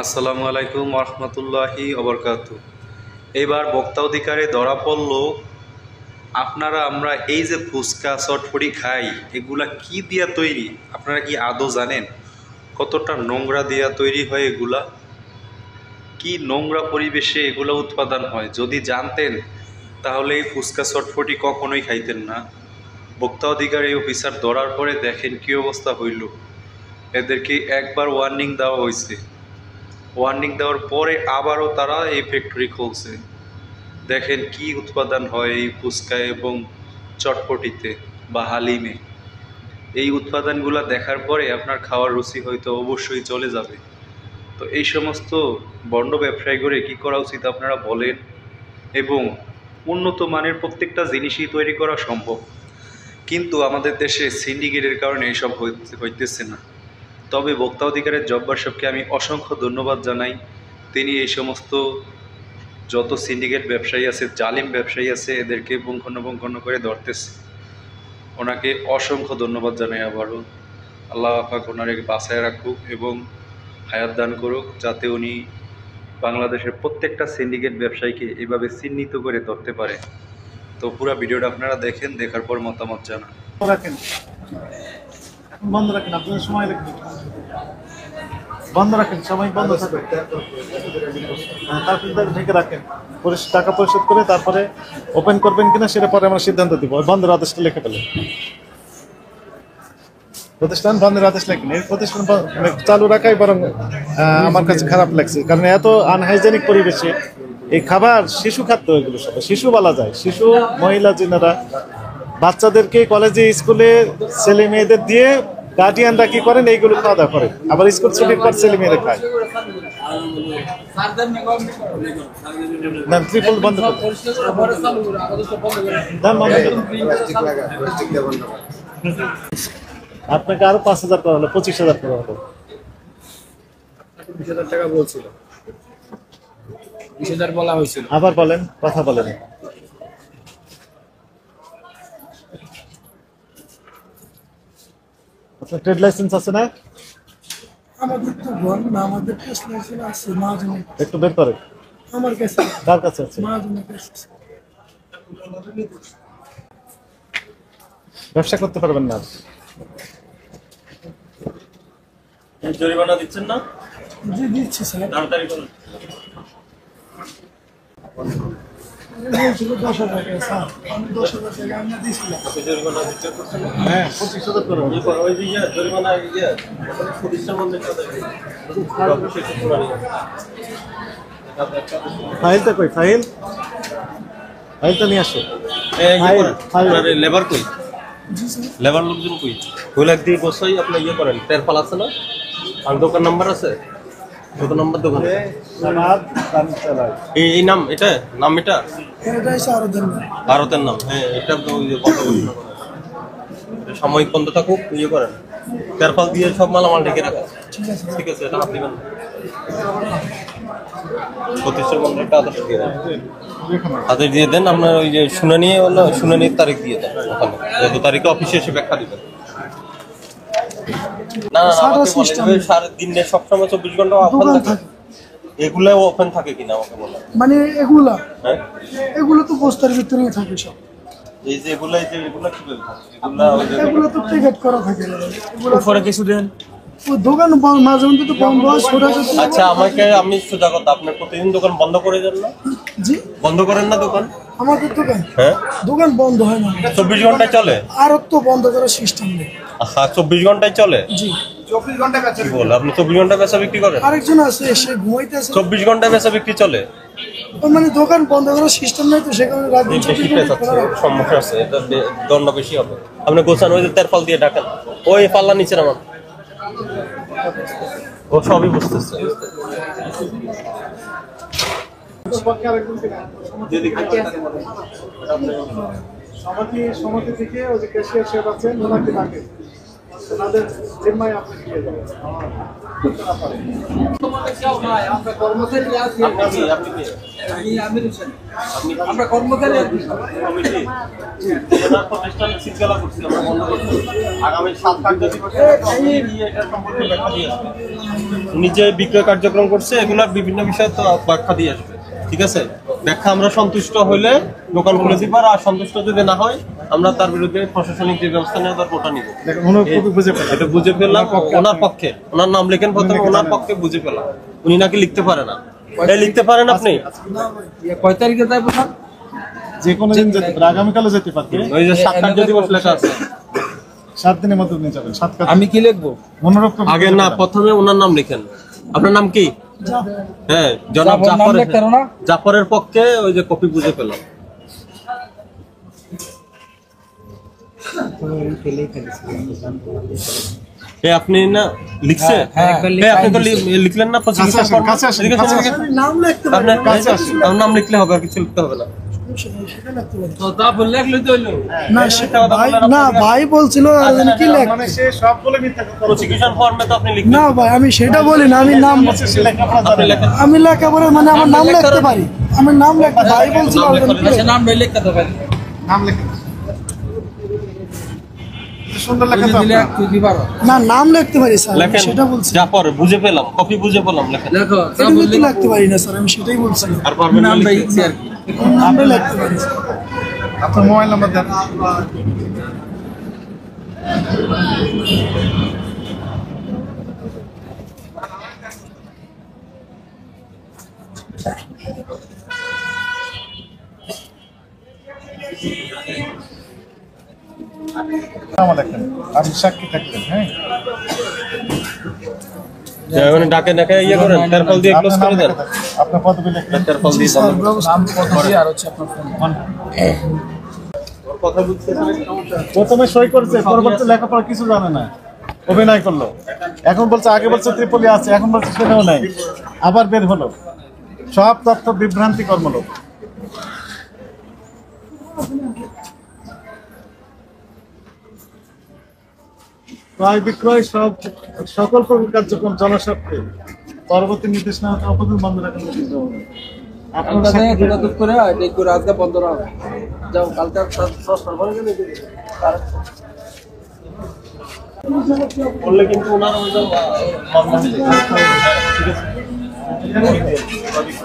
আসসালামু আলাইকুম রহমতুল্লাহি ওবরকাতু। এইবার ভোক্তা অধিকারে ধরা পড়ল আপনারা আমরা এই যে ফুচকা চটপটি খাই এগুলা কি দিয়া তৈরি, আপনারা কি আদৌ জানেন কতটা নোংরা দিয়া তৈরি হয় এগুলা? কি নোংরা পরিবেশে এগুলো উৎপাদন হয়, যদি জানতেন তাহলে এই ফুচকা চটপটি কখনোই খাইতেন না। ভোক্তা অধিকার এই অফিসার ধরার পরে দেখেন কি অবস্থা হইল। এদেরকে একবার ওয়ার্নিং দেওয়া হয়েছে, ওয়ার্নিং দেওয়ার পরে আবারও তারা এই ফ্যাক্টরি খুলছে। দেখেন কি উৎপাদন হয় এই ফুচকা এবং চটপটিতে বা হালিমে। এই উৎপাদনগুলো দেখার পরে আপনার খাওয়ার রুচি হয়তো অবশ্যই চলে যাবে। তো এই সমস্ত বন্ড ব্যবসায়ী করে কী করা উচিত আপনারা বলেন। এবং উন্নত মানের প্রত্যেকটা জিনিসই তৈরি করা সম্ভব, কিন্তু আমাদের দেশে সিন্ডিকেটের কারণে এইসব হইতেছে না। তবে ভোক্তা অধিকারের জব্বার সাহেবকে আমি অসংখ্য ধন্যবাদ জানাই। তিনি এই সমস্ত যত সিন্ডিকেট ব্যবসায়ী আছে, জালিম ব্যবসায়ী আছে, এদেরকে পুঙ্খানুপুঙ্খানু করে ধরতেছে। ওনাকে অসংখ্য ধন্যবাদ জানাই আবারও। আল্লাহ পাক ওনারে বাঁচায় রাখুক এবং হায়াত দান করুক, যাতে উনি বাংলাদেশের প্রত্যেকটা সিন্ডিকেট ব্যবসায়ীকে এভাবে চিহ্নিত করে ধরতে পারে। তো পুরো ভিডিওটা আপনারা দেখেন, দেখার পর মতামত জানান। রাখেন, বন্ধ রাখেন, আপনাদের সময় লাগবে, বন্ধ রাখেন, সময় বন্ধ থাকবে, তারপরে ঢেকে রাখেন, টাকা পরিশোধ করে তারপরে ওপেন করবেন কিনা সেটা পরে আমরা সিদ্ধান্ত দিব। বন্ধের আদেশটা লিখে ফেলেন, প্রতিষ্ঠান বন্ধের আদেশ লেখেন। এই প্রতিষ্ঠান চালু রাখাই বরং আমার কাছে খারাপ লাগছে, কারণ এত আনহাইজেনিক পরিবেশে এই খাবার শিশু খাদ্য, এগুলো সব শিশু বলা যায়, শিশু মহিলা যিনারা বাচ্চাদেরকে কলেজে স্কুলে ছেলে মেয়েদের দিয়ে গার্ডিয়ানরা কি করেন এইগুলো খাওয়া দাওয়া করেন, আবার স্কুল ছুটির পর ছেলে মেয়েরা খায়। ট্রিপল বন্ধ আপনাকে আরো 5,000 করা হলো, 25,000 করা হলো। 20,000 টাকা বলছিল, 20,000 বলা হয়েছিল। আবার বলেন, কথা বলেন। আপনার ট্রেড লাইসেন্স আছে না? আমাদের তো ঘর না, আমাদের ট্রেড লাইসেন্স আছে মহাজনের। একটু বের করেন। আমার কাছে। কার কাছে আছে? মহাজনের কাছে। ব্যবসা করতে পারবেন না। জরিমানা দিচ্ছেন না? জি দিচ্ছি স্যার। তাড়াতাড়ি করুন। বলছিল 10,000 টাকা স্যার, আমি 10,000 টাকা আমি দিয়েছিলাম। জরিমানা দিতে করছেন না? হ্যাঁ, 25,000 করে হবে। ওই যে জরিমানা প্রতিষ্ঠান বন্ধের সাথে ফাইলটা কই? ফাইলটা নিয়ে আসো। লেবার কই? লেবার লোকজন কই? হুইলাক দিয়ে বসাই আপনি ইয়ে করেন, তেরপাল আছে না? আর দোকান নাম্বার আছে? কত নম্বর দোকান? এই নাম এটা, নাম এটা এটাই স্যার দেন না। ভারতের নাম। হ্যাঁ, এটা তো সাময়িক বন্ধ থাকুক, ইয়ে করেন, তেরপাল দিয়ে সব মালামাল ঢেকে রাখা। ঠিক আছে, এটা আপনি প্রতিষ্ঠান বন্ধটা আদেশ দিয়ে দেন, আদেশ দিয়ে দেন। আপনার ওই যে শুনানির তারিখ দিয়ে দেন, ওখানে যত তারিখে অফিসে এসে ব্যাখ্যা দিবেন। না না, আমাকে বলেন দিনে সবসময় 24 ঘন্টা ওপেন থাকে, এগুলা ওপেন থাকে কিনা আমাকে বলেন। মানে এগুলা, হ্যাঁ এগুলো তো বস্তার ভিতরেই থাকে সব। এই যে এগুলা কি বলবো, এগুলো তো প্যাকেট করা থাকে। এগুলো উপরে কিছু দেন। ওই দোকান মাঝে মধ্যে তো বন্ধ হয়, ছোট ছোট। আচ্ছা, আমি সোজা কথা, আপনি প্রতিদিন দোকান বন্ধ করে দেন না? জি, বন্ধ করেন না দোকান? আমাদের দোকান, হ্যাঁ, দোকান বন্ধ হয় না। 24 ঘন্টায় চলে? আর তো বন্ধ করার সিস্টেম নেই। হ্যাঁ, 24 ঘন্টায় চলে। জি, 24 ঘন্টা বেচা বিক্রি বলে? আপনি 24 ঘন্টা বেচা বিক্রি করেন? আরেকজন আছে, সে ঘুমাইতেছে। 24 ঘন্টা বেচা বিক্রি চলে? মানে দোকান বন্ধ করার সিস্টেম নেই, তো সেখানে রাত দিন বেশি পেঁচাচ্ছে, সমস্যা আছে, এটা দণ্ড বেশি হবে। আপনি গোছান, ওই যে তেরপাল দিয়ে ডাকেন, ওই পাল্লা নিচে নামান। ও সবই বুঝতেছে। সমিতি থেকে ওই যে ক্যাশিয়ার সাহেব আছেন, ওনাকে ডাকে, ওনাদের জিম্মায় আপনি দিয়ে যাবেন। আমরা কর্মচারী আছি। আপনি কি? আমরা কর্মচারী আছি। কমিটি প্রতিষ্ঠান শৃঙ্খলা করছি, আমরা বন্ধ করছি। আগামী 7 কার্যদিবসে এটা সম্পর্কে ব্যাখ্যা দিয়ে উনি যে বিক্রয় কার্যক্রম করছে এগুলার বিভিন্ন বিষয়ে তো ব্যাখ্যা দিয়ে আসবে, ঠিক আছে? ব্যাখ্যা আমরা সন্তুষ্ট হইলে দোকান খুলে দিব, আর সন্তুষ্ট যদি না হয় আমরা তার বিরুদ্ধে প্রশাসনিক যে ব্যবস্থা নেওয়া দরকার ওটা নিব। দেখেন উনি খুবই বুঝে পেলেন। এটা বুঝে পেলাম ওনার পক্ষে, ওনার নাম লেখেন প্রথমে, ওনার পক্ষে বুঝে পেলাম। উনি নাকি লিখতে পারে না, এই লিখতে পারেন আপনি? কয় তারিখে যাইবো স্যার? যে কোনো দিন যেতে পারে, আগামীকালও যেতে পারবে। ওই যে 7 কার্য দিবস লেখা আছে, 7 দিনের মধ্যে নিয়ে যাবেন। 7 কাজ আমি কি লিখবো? মনোরোগ আগে না প্রথমে ওনার নাম লিখেন। আপনার নাম কি? হ্যাঁ, জনাব জাফর নাম জাফর। লিখতে পারো না? জাফরের পক্ষে ওই যে কপি বুঝে পেলাম। আপনি না লিখছে? হ্যাঁ, আপনি তো লিখলেন না প্রসিকিউশন ফর্ম? কাছে আসেন, এদিকে কাছে আসেন, আসেন। এদিকে। নাম লিখতে পারি আপনার কাছে আসেন। আপনার নাম লিখলে হবে, আর কিছু লিখতে হবে না। সেটা লিখতে পারি তো তারপর লেখলে তো হইলো। না সেটা ভাই, না ভাই বলছিল আর জানি কি লেখ মানে সে সবগুলো মিথ্যা কথা বলছে। প্রসিকিউশন ফর্মে তো আপনি লিখবেন। না ভাই আমি সেটা বলি না, আমি নাম সে লেখাপড়া আপনি জানে না। লেখেন। আমি লেখাপড়া মানে আমার নাম লিখতে লিখতে পারি, আমি নাম লিখতে ভাই বলছিল নাম আর লিখতে জানি কি আচ্ছা লেখ। নাম লিখতে তো পারি। নাম লেখেন। সুন্দর লেখা তো দিলে আপনার। তুই কি পারো? না নাম লিখতে পারি স্যার, আমি লেখেন সেটা বলছি। জাফর, বুঝে পেলাম, কপি বুঝে পেলাম, লেখেন। দেখো এটা কিন্তু লিখতে পারি না স্যার, আমি সেটাই বলছি। আর পারবেন না নামটা লিখতে? ইচ্ছে আর কি। নামটা লিখতে পারি স্যার। আপনার মোবাইল নাম্বার দেন। নাম লেখেন। আপনি সাক্ষী থাকবেন, হ্যাঁ? মানে ডাকে ডাকে ইয়ে করেন, তারপর দিয়ে ক্লোজ আপনার করে নাম দেন। লেখা থাকবে। আপনার পদবি লেখেন। তারপর দিয়ে স্যার, বন্ধ। ব্যবস্থা- নাম পদ্ধতি আর হচ্ছে আপনার ফোন। কথা বুঝতে প্রথমে সই করেছে, পরবর্তী লেখাপড়া কিছু জানে না, অভিনয় করলো। এখন বলছে, আগে বলছে ত্রিপলি আছে, এখন বলছে সেটাও নাই, আবার বের হলো। সব তথ্য বিভ্রান্তি কর্মলোক। ক্রয় বিক্রয় সকল প্রকার কার্যক্রম জনস্বার্থে পরবর্তী নির্দেশ না হতে অপদিন বন্ধ রাখার নোটিশ দেওয়া হবে। আপনার আপনাদের সাক্ষী দিবেন। যোগাযোগ করে এটা করে আজকে বন্ধ রাখো। যাও কালকে 6টার পরে গেলে করলে কিন্তু ওনার ওই যে মামলা হয়ে যাবে। ঠিক আছে?